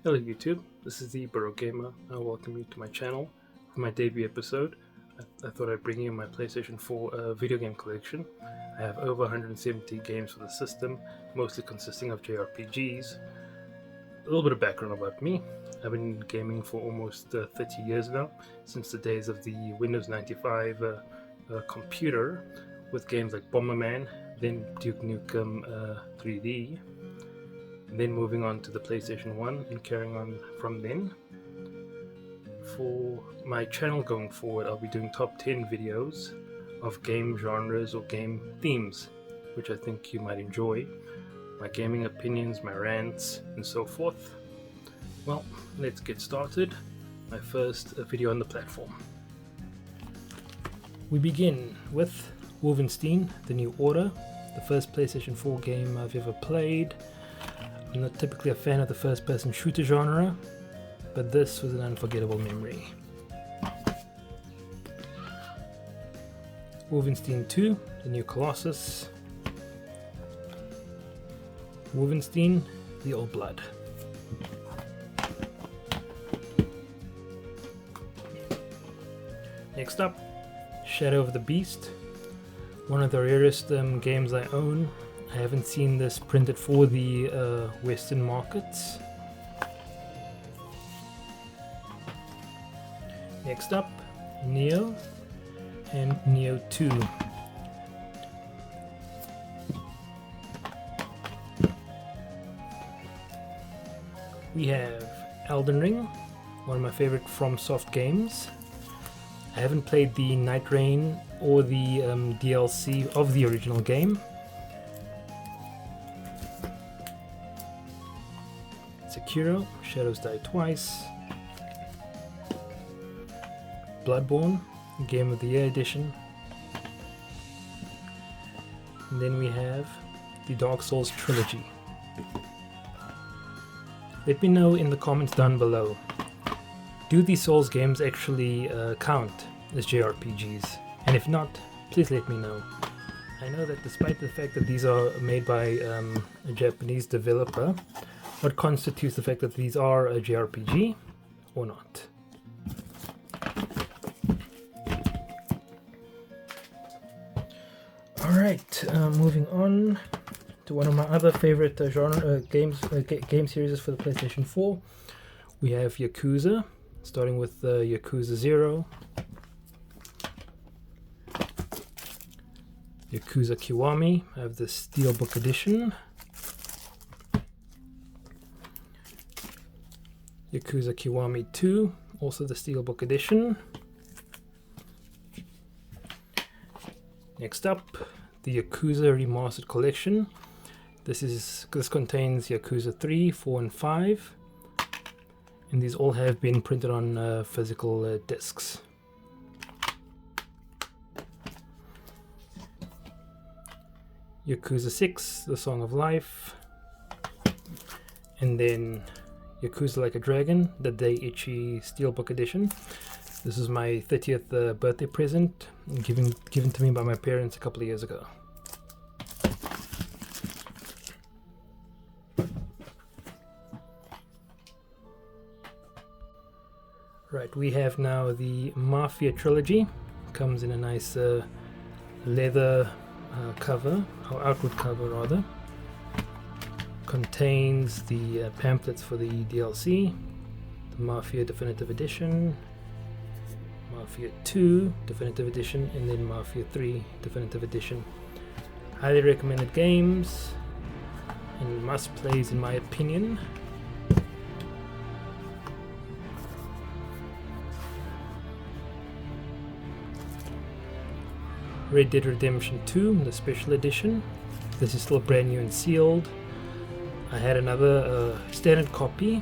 Hello YouTube, this is the Burrow Gamer. I welcome you to my channel. For my debut episode, I thought I'd bring you my PlayStation 4 video game collection. I have over 170 games for the system, mostly consisting of JRPGs. A little bit of background about me. I've been gaming for almost 30 years now, since the days of the Windows 95 computer, with games like Bomberman, then Duke Nukem 3D, then moving on to the PlayStation 1 and carrying on from then. For my channel going forward, I'll be doing top 10 videos of game genres or game themes, which I think you might enjoy. My gaming opinions, my rants, and so forth. Well, let's get started. My first video on the platform. We begin with Wolfenstein: The New Order, the first PlayStation 4 game I've ever played. I'm not typically a fan of the first-person shooter genre, but this was an unforgettable memory. Wolfenstein 2: The New Colossus. Wolfenstein: The Old Blood. Next up, Shadow of the Beast, one of the rarest games I own. I haven't seen this printed for the Western markets. Next up, Neo and Neo 2. We have Elden Ring, one of my favorite FromSoft games. I haven't played the Night Rain or the DLC of the original game. Sekiro: Shadows Die Twice. Bloodborne, Game of the Year edition. And then we have the Dark Souls trilogy. Let me know in the comments down below, do these Souls games actually count as JRPGs? And if not, please let me know. I know that despite the fact that these are made by a Japanese developer, what constitutes the fact that these are a JRPG or not? Alright, moving on to one of my other favorite game series for the PlayStation 4. We have Yakuza, starting with Yakuza 0, Yakuza Kiwami. I have the Steelbook edition. Yakuza Kiwami 2, also the Steelbook edition. Next up, the Yakuza Remastered Collection. This contains Yakuza 3, 4, and 5, and these all have been printed on physical discs. Yakuza 6, The Song of Life, and then Yakuza Like a Dragon, the Daiichi Steelbook edition. This is my 30th birthday present, given to me by my parents a couple of years ago. Right, we have now the Mafia trilogy. Comes in a nice leather cover, or outward cover rather. Contains the pamphlets for the DLC, the Mafia Definitive Edition, Mafia 2 Definitive Edition, and then Mafia 3 Definitive Edition. Highly recommended games and must plays in my opinion. Red Dead Redemption 2, the Special Edition. This is still brand new and sealed. I had another standard copy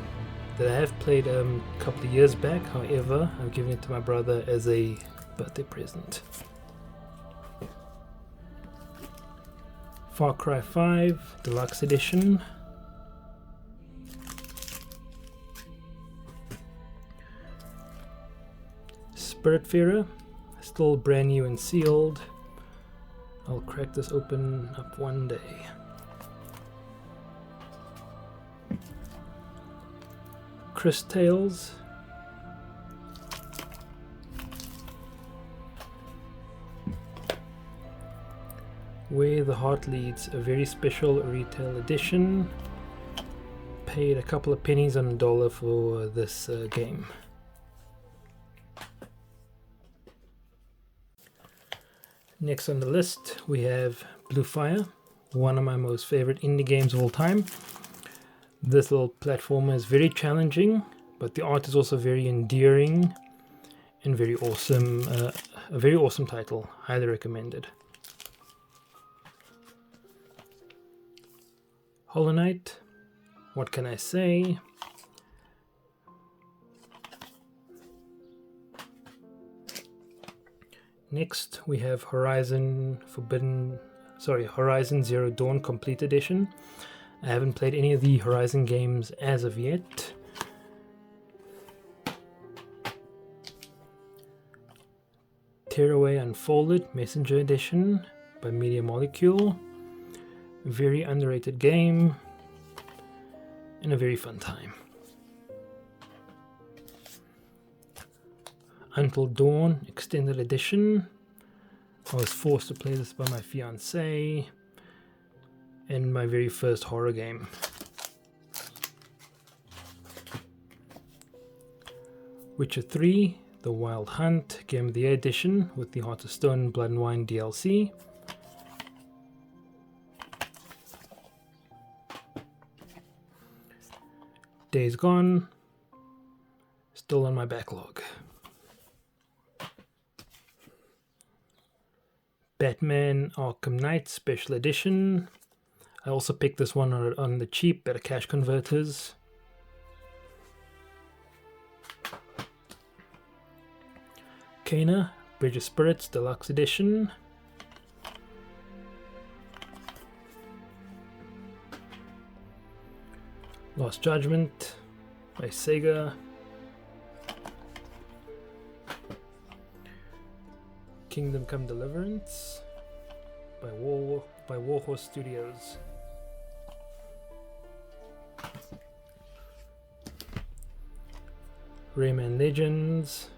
that I have played a couple of years back. However, I've given it to my brother as a birthday present. Far Cry 5 Deluxe Edition. Spiritfarer, still brand new and sealed. I'll crack this open up one day. Chris Tales. Where the Heart Leads, a very special retail edition. Paid a couple of pennies on a dollar for this game. Next on the list we have Blue Fire, one of my most favorite indie games of all time. This little platformer is very challenging, but the art is also very endearing and very awesome. A very awesome title, highly recommended. Hollow Knight, what can I say? Next we have Horizon Zero Dawn Complete Edition. I haven't played any of the Horizon games as of yet. Tearaway Unfolded Messenger Edition by Media Molecule. Very underrated game and a very fun time. Until Dawn Extended Edition. I was forced to play this by my fiance, and my very first horror game. Witcher 3 The Wild Hunt Game of the Year Edition with the Heart of Stone Blood and Wine DLC. Days Gone, still on my backlog. Batman Arkham Knight Special Edition. I also picked this one on the cheap at a Cash Converters. Kena Bridge of Spirits Deluxe Edition. Lost Judgment by Sega. Kingdom Come Deliverance by Warhorse Studios. Rayman Legends.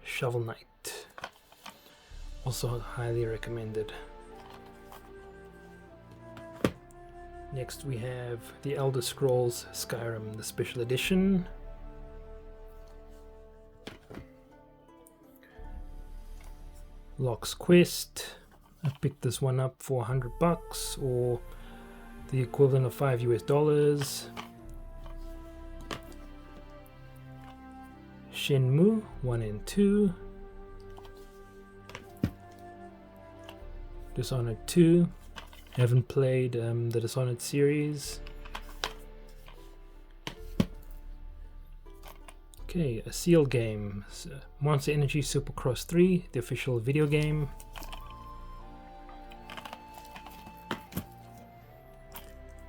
Shovel Knight, also highly recommended. Next we have The Elder Scrolls Skyrim, the special edition. Locke's Quest. I picked this one up for $100 or the equivalent of $5 US. Shenmue 1 and 2. Dishonored 2. Haven't played the Dishonored series. Okay, a Seal game. Monster Energy Supercross 3, the official video game.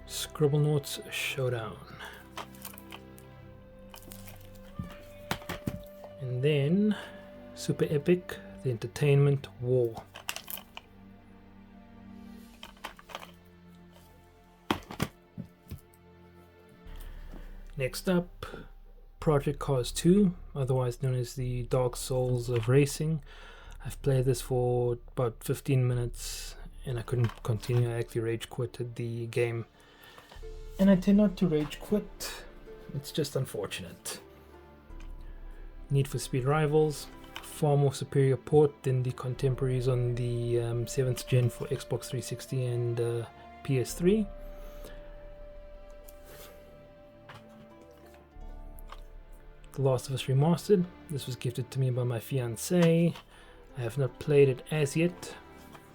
Scribblenauts Showdown. And then Super Epic, The Entertainment War. Next up, Project Cars 2, otherwise known as the Dark Souls of racing. I've played this for about 15 minutes and I couldn't continue. I actually rage quitted the game. And I tend not to rage quit, it's just unfortunate. Need for Speed Rivals, far more superior port than the contemporaries on the 7th gen for Xbox 360 and PS3. The Last of Us Remastered. This was gifted to me by my fiance. I have not played it as yet,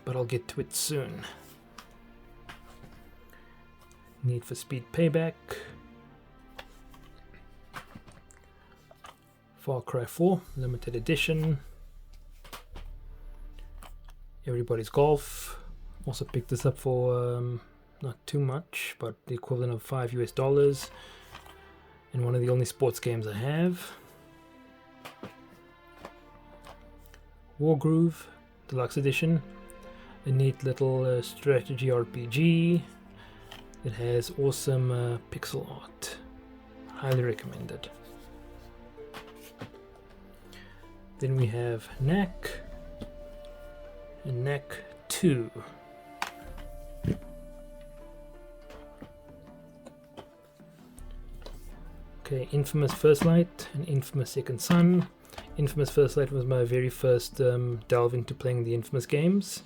but I'll get to it soon. Need for Speed Payback. Far Cry 4 Limited Edition. Everybody's Golf. Also picked this up for not too much, but the equivalent of $5 and one of the only sports games I have. Wargroove Deluxe Edition, a neat little strategy RPG. It has awesome pixel art. Highly recommended. Then we have Knack and Knack 2. Okay, Infamous First Light and Infamous Second Son. Infamous First Light was my very first delve into playing the Infamous games.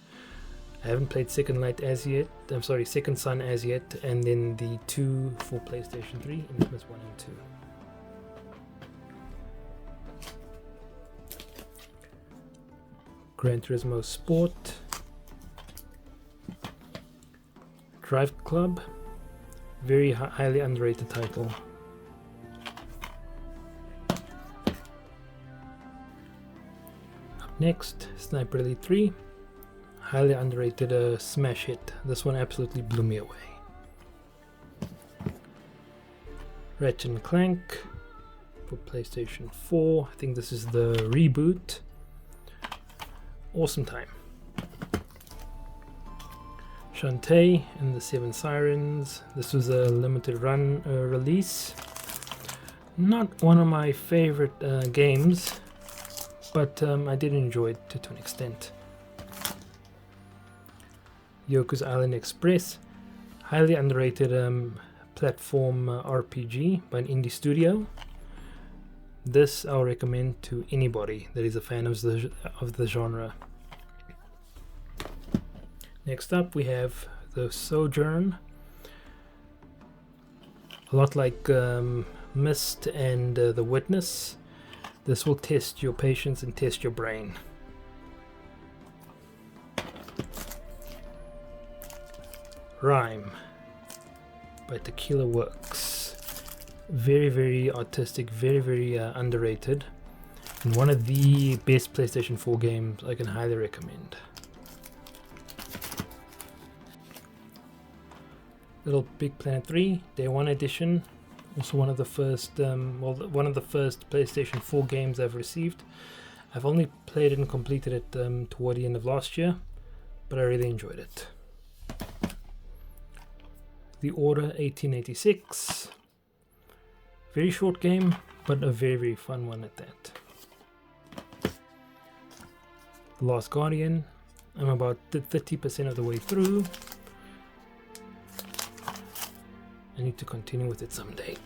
I haven't played Second Son as yet, and then the 2 for PlayStation 3, Infamous 1 and 2. Gran Turismo Sport. Drive Club. Very highly underrated title. Next, Sniper Elite 3, highly underrated smash hit. This one absolutely blew me away. Ratchet and Clank for PlayStation 4. I think this is the reboot. Awesome time. Shantae and the Seven Sirens. This was a limited run release. Not one of my favorite games, but I did enjoy it to an extent. Yakuza Island Express, highly underrated platform RPG by an indie studio. This I'll recommend to anybody that is a fan of the genre. Next up we have The Sojourn. A lot like Myst and The Witness. This will test your patience and test your brain. Rhyme by Tequila Works. Very, very artistic, very, very underrated. And one of the best PlayStation 4 games I can highly recommend. Little Big Planet 3, Day 1 edition. Also one of the first, one of the first PlayStation 4 games I've received. I've only played it and completed it toward the end of last year, but I really enjoyed it. The Order 1886. Very short game, but a very, very fun one at that. The Last Guardian. I'm about 30% of the way through. I need to continue with it someday.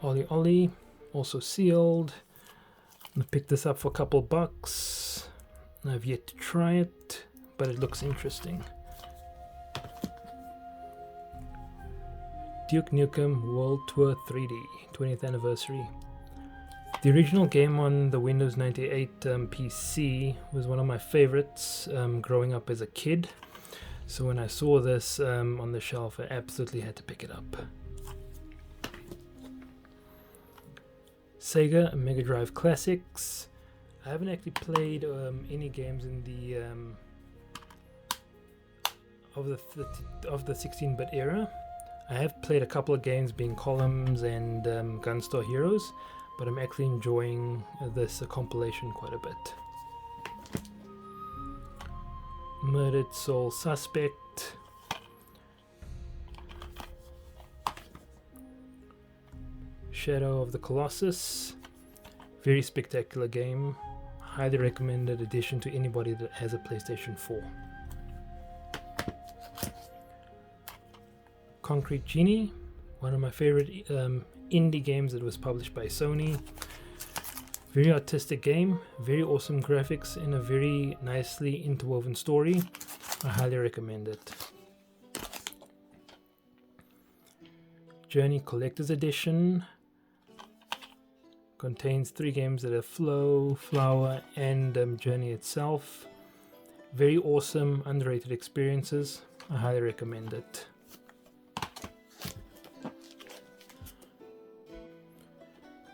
Ollie Ollie, also sealed. I'm gonna pick this up for a couple bucks. I've yet to try it, but it looks interesting. Duke Nukem World Tour 3D, 20th anniversary. The original game on the Windows 98 PC was one of my favorites growing up as a kid. So when I saw this on the shelf, I absolutely had to pick it up. Sega Mega Drive Classics. I haven't actually played any games in the of the 16-bit era. I have played a couple of games, being Columns and Gunstar Heroes, but I'm actually enjoying this compilation quite a bit. Murdered Soul Suspect. Shadow of the Colossus. Very spectacular game. Highly recommended addition to anybody that has a PlayStation 4. Concrete Genie. One of my favorite indie games that was published by Sony. Very artistic game, very awesome graphics, and a very nicely interwoven story. I highly recommend it. Journey Collector's Edition. Contains 3 games that are Flow, Flower, and Journey itself. Very awesome, underrated experiences. I highly recommend it.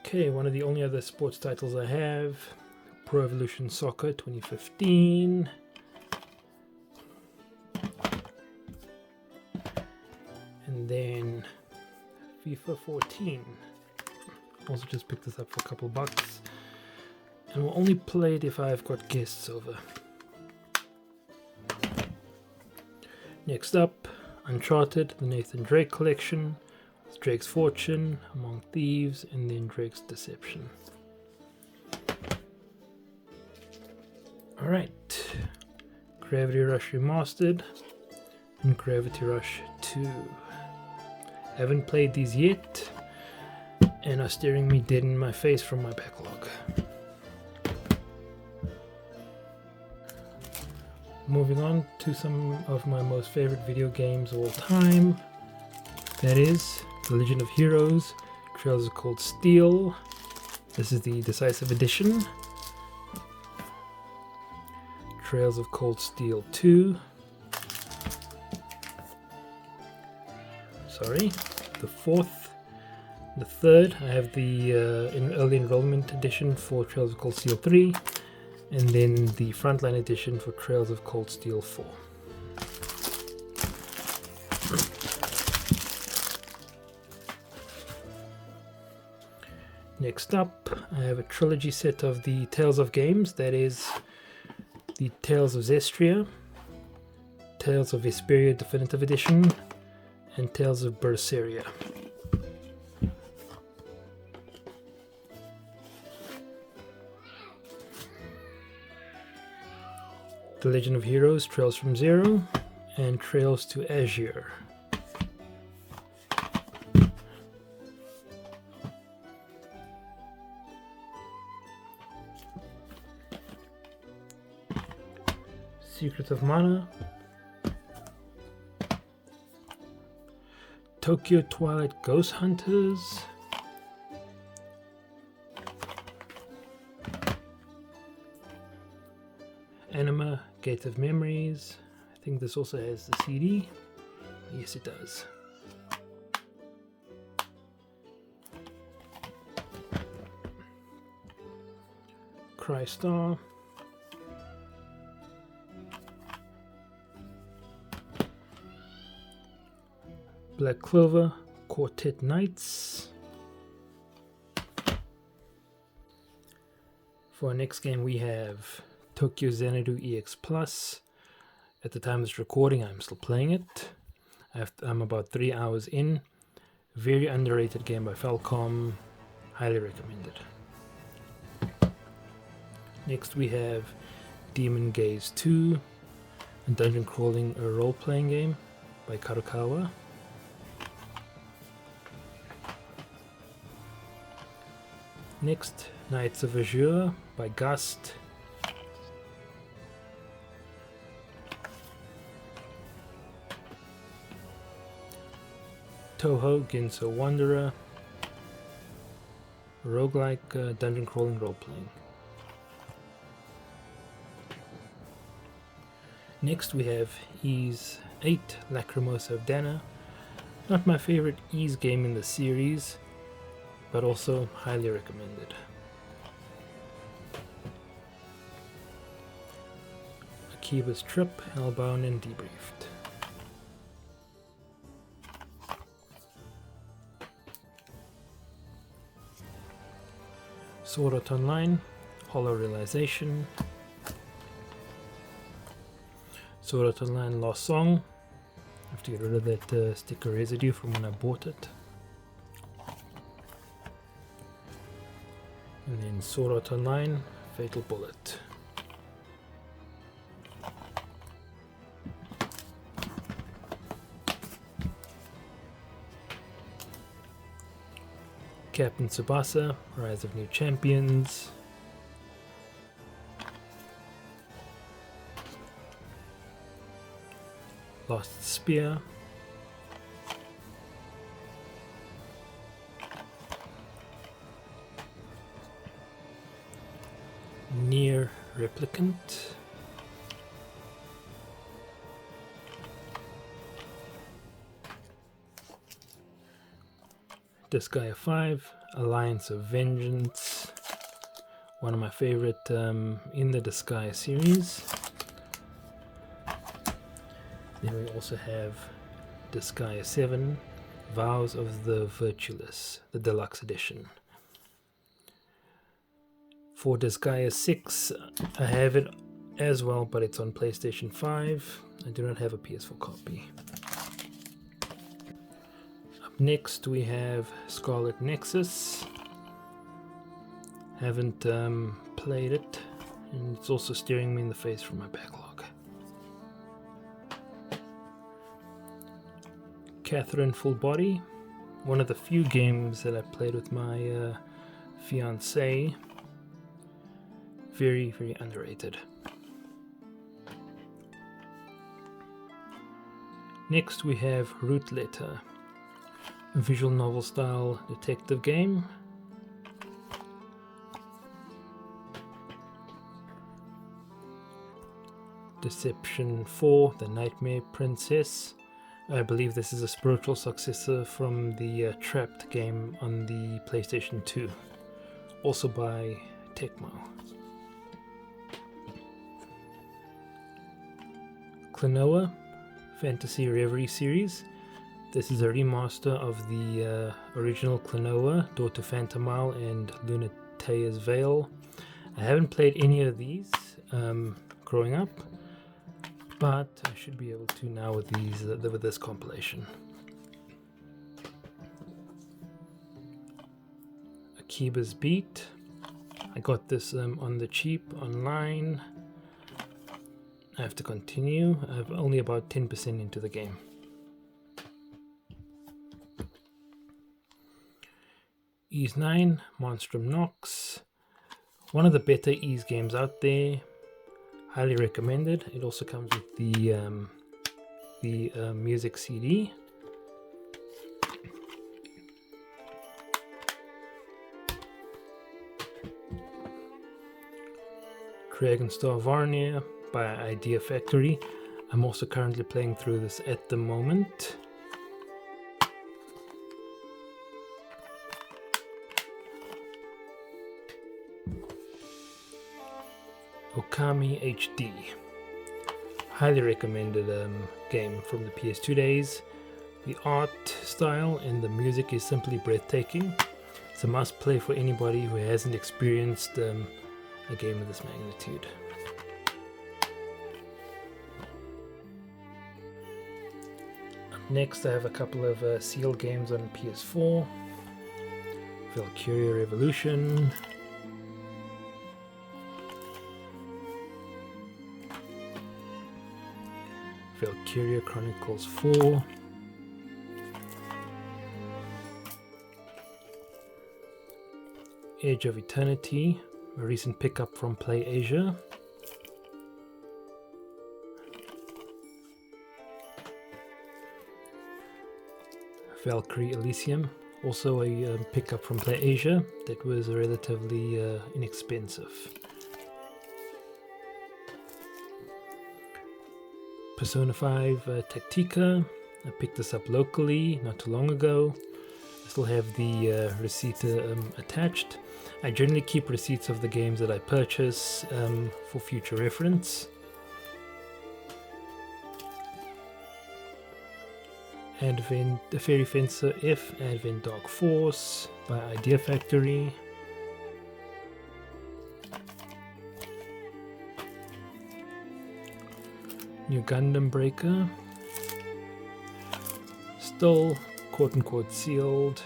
Okay, one of the only other sports titles I have, Pro Evolution Soccer 2015. And then FIFA 14. Also just picked this up for a couple bucks. And we'll only play it if I've got guests over. Next up, Uncharted, the Nathan Drake collection, with Drake's Fortune, Among Thieves, and then Drake's Deception. Alright, Gravity Rush Remastered and Gravity Rush 2. Haven't played these yet, and are staring me dead in my face from my backlog. Moving on to some of my most favorite video games of all time. That is The Legend of Heroes, Trails of Cold Steel. This is the Decisive Edition. Trails of Cold Steel 2. Sorry, the fourth. The third, I have the early enrollment edition for Trails of Cold Steel 3. And then the Frontline edition for Trails of Cold Steel 4. Next up, I have a trilogy set of the Tales of games. That is the Tales of Zestria, Tales of Vesperia Definitive Edition, and Tales of Berseria. The Legend of Heroes, Trails from Zero, and Trails to Azure. Secret of Mana, Tokyo Twilight Ghost Hunters, Anima Gate of Memories. I think this also has the CD. Yes, it does. Crystar, Black Clover, Quartet Knights. For our next game we have Tokyo Xanadu EX Plus. At the time of this recording I'm still playing it. I'm about 3 hours in. Very underrated game by Falcom. Highly recommended. Next we have Demon Gaze 2, a dungeon crawling role-playing game by Kadokawa. Next, Knights of Azure by Gust. Toho Ginso Wanderer, roguelike dungeon crawling role-playing. Next we have Ys 8 Lacrimosa of Dana. Not my favorite Ys game in the series, but also highly recommended. Akiba's Trip, Hellbound and Debriefed. Sword Art Online, Hollow Realization. Sword Art Online Lost Song. I have to get rid of that sticker residue from when I bought it. And then Sword Art Online, Fatal Bullet. Captain Tsubasa, Rise of New Champions. Lost Spear. Nier Replicant. Disgaea 5, Alliance of Vengeance, one of my favorite in the Disgaea series. Then we also have Disgaea 7, Vows of the Virtueless, the deluxe edition. For Disgaea 6, I have it as well, but it's on PlayStation 5. I do not have a PS4 copy. Up next we have Scarlet Nexus. Haven't played it, and it's also staring me in the face from my backlog. Catherine Full Body, one of the few games that I played with my fiancée. Very, very underrated. Next we have Root Letter, a visual novel style detective game. Deception 4, The Nightmare Princess. I believe this is a spiritual successor from the Trapped game on the PlayStation 2, also by Tecmo. Klonoa, Fantasy Reverie series. This is a remaster of the original Klonoa, Door to Phantomile and Lunatea's Veil. I haven't played any of these growing up, but I should be able to now with these with this compilation. Akiba's Beat. I got this on the cheap online. I have to continue. I'm only about 10% into the game. Ys 9, Monstrum Nox. One of the better Ys games out there. Highly recommended. It also comes with the music CD. Dragonstar Varnir by Idea Factory. I'm also currently playing through this at the moment. Okami HD. Highly recommended game from the PS2 days. The art style and the music is simply breathtaking. It's a must play for anybody who hasn't experienced a game of this magnitude. Up next I have a couple of sealed games on PS4. Valkyria Revolution. Valkyria Chronicles 4. Edge of Eternity, a recent pickup from PlayAsia. Valkyrie Elysium, also a pickup from PlayAsia that was relatively inexpensive. Persona 5 Tactica. I picked this up locally not too long ago. I still have the receipt attached. I generally keep receipts of the games that I purchase for future reference. Advent Fairy Fencer F, Advent Dark Force by Idea Factory. New Gundam Breaker. Still quote-unquote sealed.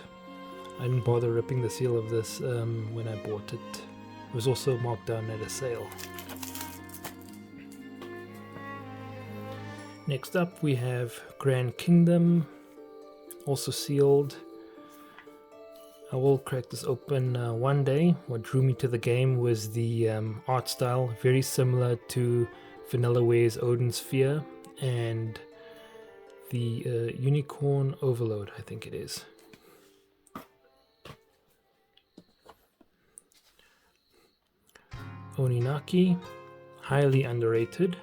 I didn't bother ripping the seal of this when I bought it. It was also marked down at a sale. Next up we have Grand Kingdom, also sealed. I will crack this open one day. What drew me to the game was the art style, very similar to Vanillaware's Odin Sphere and the Unicorn Overload, I think it is. Oninaki, highly underrated,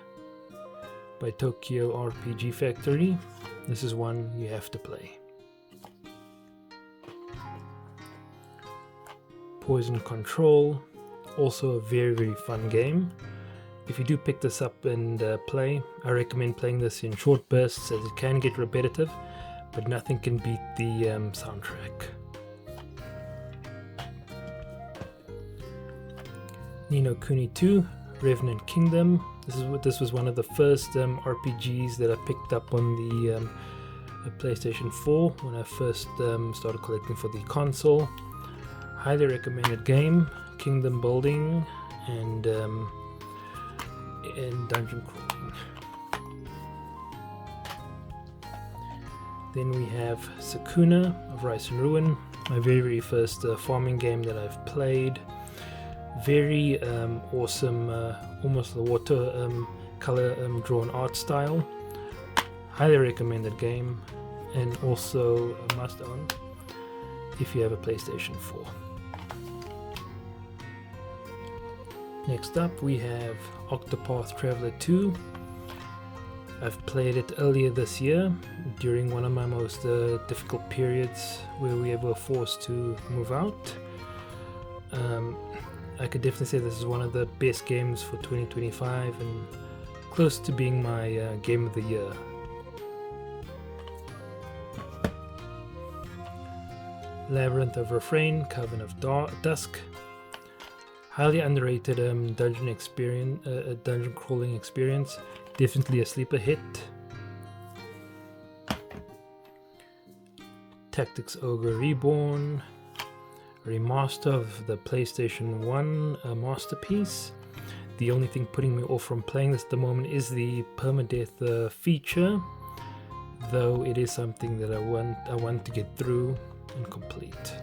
by Tokyo RPG Factory. This is one you have to play. Poison Control, also a very, very fun game. If you do pick this up and play, I recommend playing this in short bursts as it can get repetitive, but nothing can beat the soundtrack. Ni no Kuni 2, Revenant Kingdom, This was one of the first RPGs that I picked up on the PlayStation 4 when I first started collecting for the console. Highly recommended game, kingdom building and dungeon crawling. Then we have Sakuna of Rice and Ruin, my very first farming game that I've played. Very awesome, almost the water color drawn art style. Highly recommended game, and also a must own if you have a PlayStation 4. Next up we have Octopath Traveler 2. I've played it earlier this year during one of my most difficult periods where we were forced to move out. I could definitely say this is one of the best games for 2025 and close to being my game of the year. Labyrinth of Refrain, Coven of Dusk. Highly underrated dungeon crawling experience. Definitely a sleeper hit. Tactics Ogre Reborn, a remaster of the PlayStation 1 masterpiece. The only thing putting me off from playing this at the moment is the permadeath feature, though it is something that I want to get through and complete.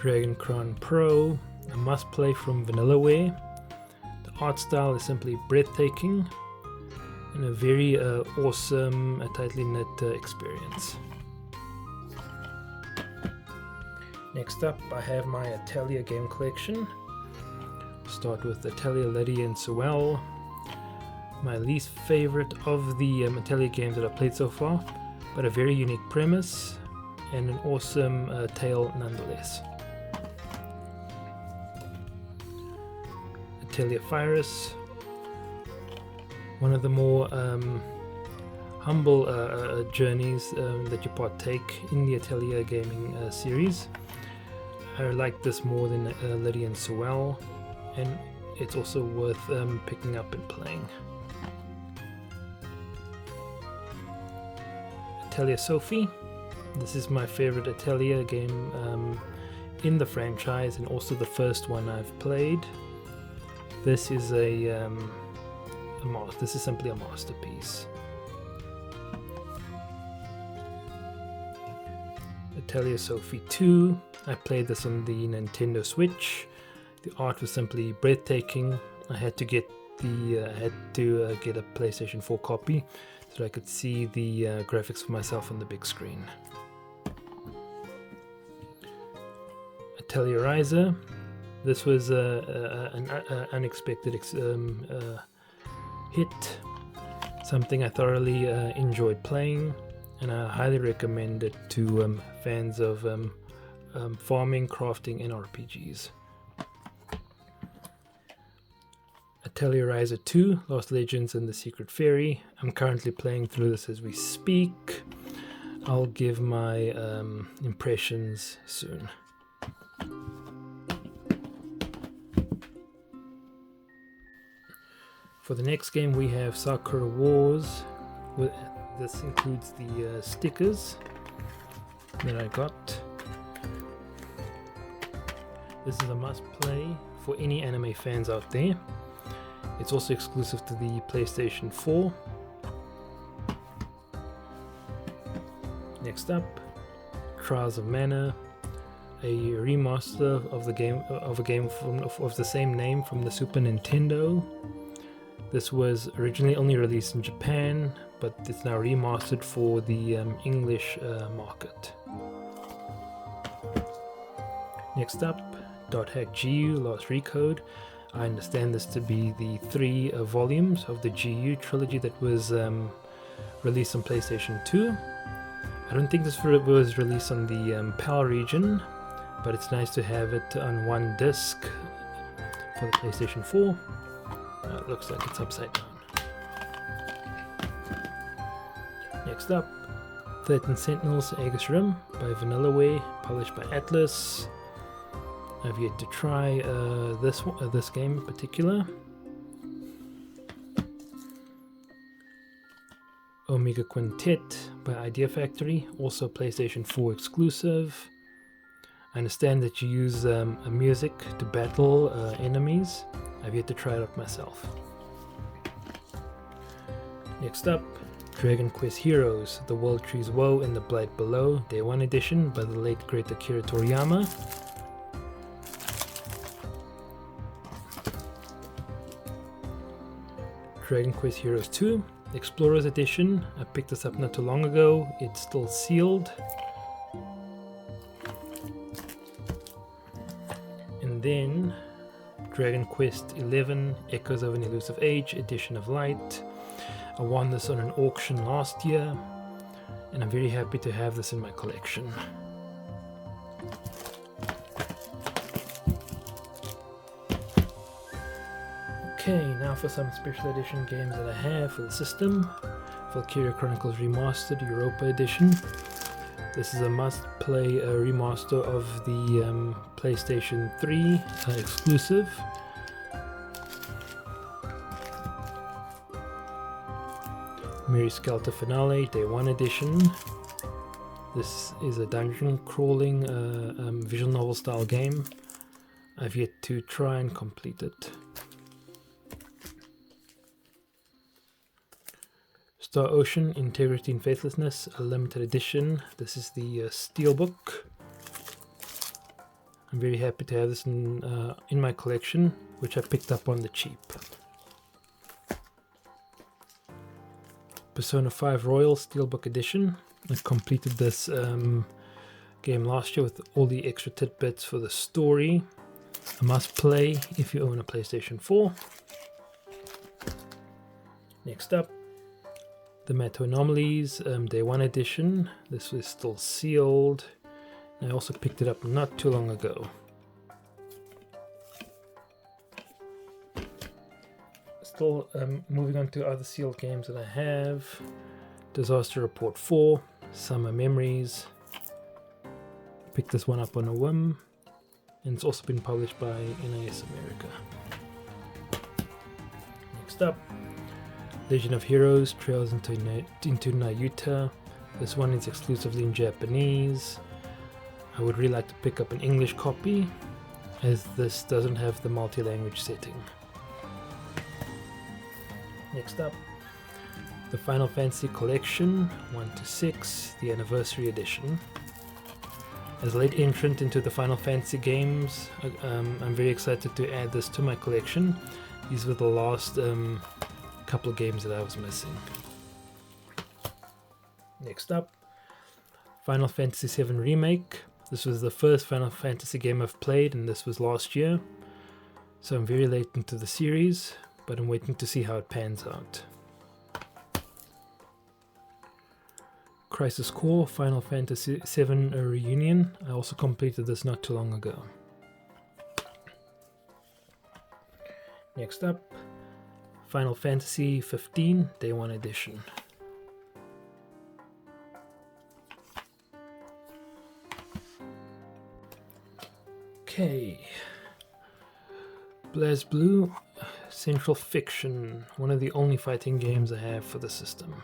Dragon Crown Pro, a must play from Vanillaware. The art style is simply breathtaking and a very awesome, tightly knit experience. Next up I have my Atelier game collection. Start with Atelier, Lydia and Sewell. My least favorite of the Atelier games that I've played so far, but a very unique premise and an awesome tale nonetheless. Atelier Virus, one of the more humble journeys that you partake in the Atelier gaming series. I like this more than Lydia and Sewell, and it's also worth picking up and playing. Atelier Sophie, this is my favorite Atelier game in the franchise and also the first one I've played. This is this is simply a masterpiece. Atelier Sophie 2, I played this on the Nintendo Switch. The art was simply breathtaking. I had to get a PlayStation 4 copy so that I could see the graphics for myself on the big screen. Atelier Riser, this was an unexpected hit, something I thoroughly enjoyed playing, and I highly recommend it to fans of farming, crafting and RPGs. Atelier Riser 2, Lost Legends and the Secret Fairy. I'm currently playing through this as we speak. I'll give my impressions soon. For the next game we have Sakura Wars. This includes the stickers that I got. This is a must play for any anime fans out there. It's also exclusive to the PlayStation 4. Next up, Trials of Mana, a remaster of a game of the same name from the Super Nintendo. This was originally only released in Japan, but it's now remastered for the English market. Next up, Dot Hack GU Lost Recode. I understand this to be the 3 volumes of the GU trilogy that was released on PlayStation 2. I don't think this was released on the PAL region, but it's nice to have it on one disc for the PlayStation 4. It looks like it's upside down. Next up, 13 Sentinels Aegis Rim by Vanillaware, published by Atlas. I've yet to try this game in particular. Omega Quintet by Idea Factory, also PlayStation 4 exclusive. I understand that you use a music to battle enemies. I've yet to try it out myself. Next up, Dragon Quest Heroes, The World Trees Woe and the Blight Below, Day 1 edition by the late great Akira Toriyama. Dragon Quest Heroes 2, Explorers Edition. I picked this up not too long ago. It's still sealed. And then Dragon Quest 11, Echoes of an Elusive Age, Edition of Light. I won this on an auction last year, and I'm very happy to have this in my collection. Okay, now for some special edition games that I have for the system. Valkyria Chronicles Remastered Europa Edition. This is a must-play remaster of the PlayStation 3 exclusive. Mary Skelter Finale Day 1 Edition. This is a dungeon crawling visual novel style game. I've yet to try and complete it. Star Ocean Integrity and Faithlessness, a limited edition. This is the steelbook. I'm very happy to have this in my collection, which I picked up on the cheap. Persona 5 Royal Steelbook Edition. I completed this game last year with all the extra tidbits for the story. A must play if you own a PlayStation 4. Next up, the Meta Anomalies Day 1 Edition. This was still sealed. I also picked it up not too long ago. Still moving on to other sealed games that I have. Disaster Report 4, Summer Memories. Picked this one up on a whim, and it's also been published by NIS America. Next up, Legend of Heroes Trails into Nayuta. This one is exclusively in Japanese. I would really like to pick up an English copy, as this doesn't have the multi-language setting. Next up, the Final Fantasy Collection 1-6, the Anniversary Edition. As a late entrant into the Final Fantasy games, I'm very excited to add this to my collection. These were the last couple of games that I was missing. Next up, Final Fantasy VII Remake. This was the first Final Fantasy game I've played, and this was last year. So I'm very late into the series, but I'm waiting to see how it pans out. Crisis Core Final Fantasy VII Reunion. I also completed this not too long ago. Next up, Final Fantasy 15 Day 1 Edition. Okay, BlazBlue Central Fiction, one of the only fighting games I have for the system.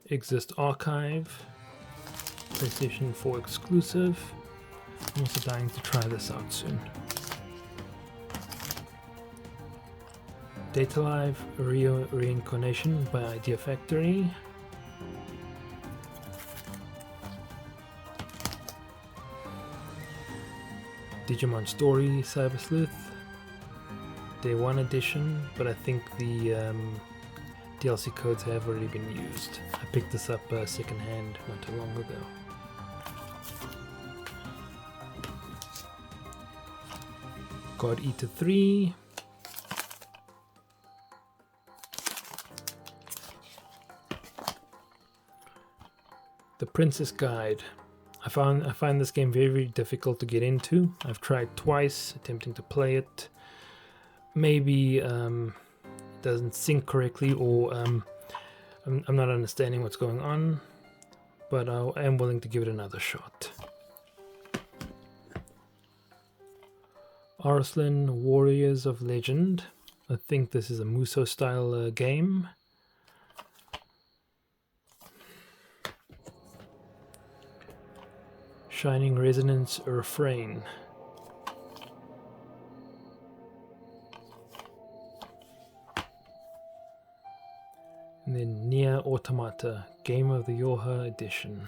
Exist Archive, PlayStation 4 exclusive. I'm also dying to try this out soon. Data Live Reincarnation by Idea Factory. Digimon Story Cyber Sleuth Day 1 Edition, but I think the DLC codes have already been used. I picked this up second hand not too long ago. God Eater 3. The Princess Guide. I find this game very, very difficult to get into. I've tried twice attempting to play it. Maybe it doesn't sync correctly, or I'm not understanding what's going on. but I am willing to give it another shot. Arslan Warriors of Legend. I think this is a Muso style game. Shining Resonance Refrain. And then Nier Automata, Game of the Yoha Edition.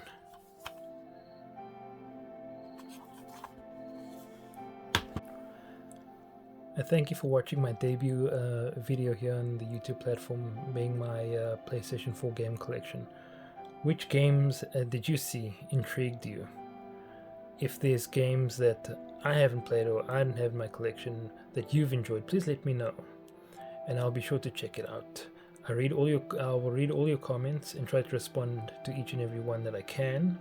I thank you for watching my debut video here on the YouTube platform, being my PlayStation 4 game collection. Which games did you see intrigued you? If there's games that I haven't played or I didn't have in my collection that you've enjoyed, please let me know, and I'll be sure to check it out. I will read all your comments and try to respond to each and every one that I can.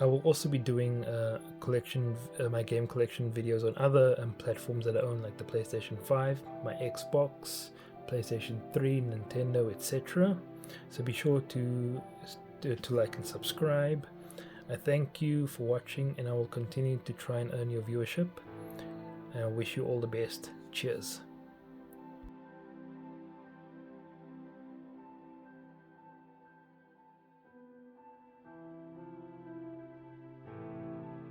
I will also be doing my game collection videos on other platforms that I own, like the PlayStation 5, my Xbox, PlayStation 3, Nintendo, etc. So be sure to like and subscribe. I thank you for watching, and I will continue to try and earn your viewership. And I wish you all the best. Cheers.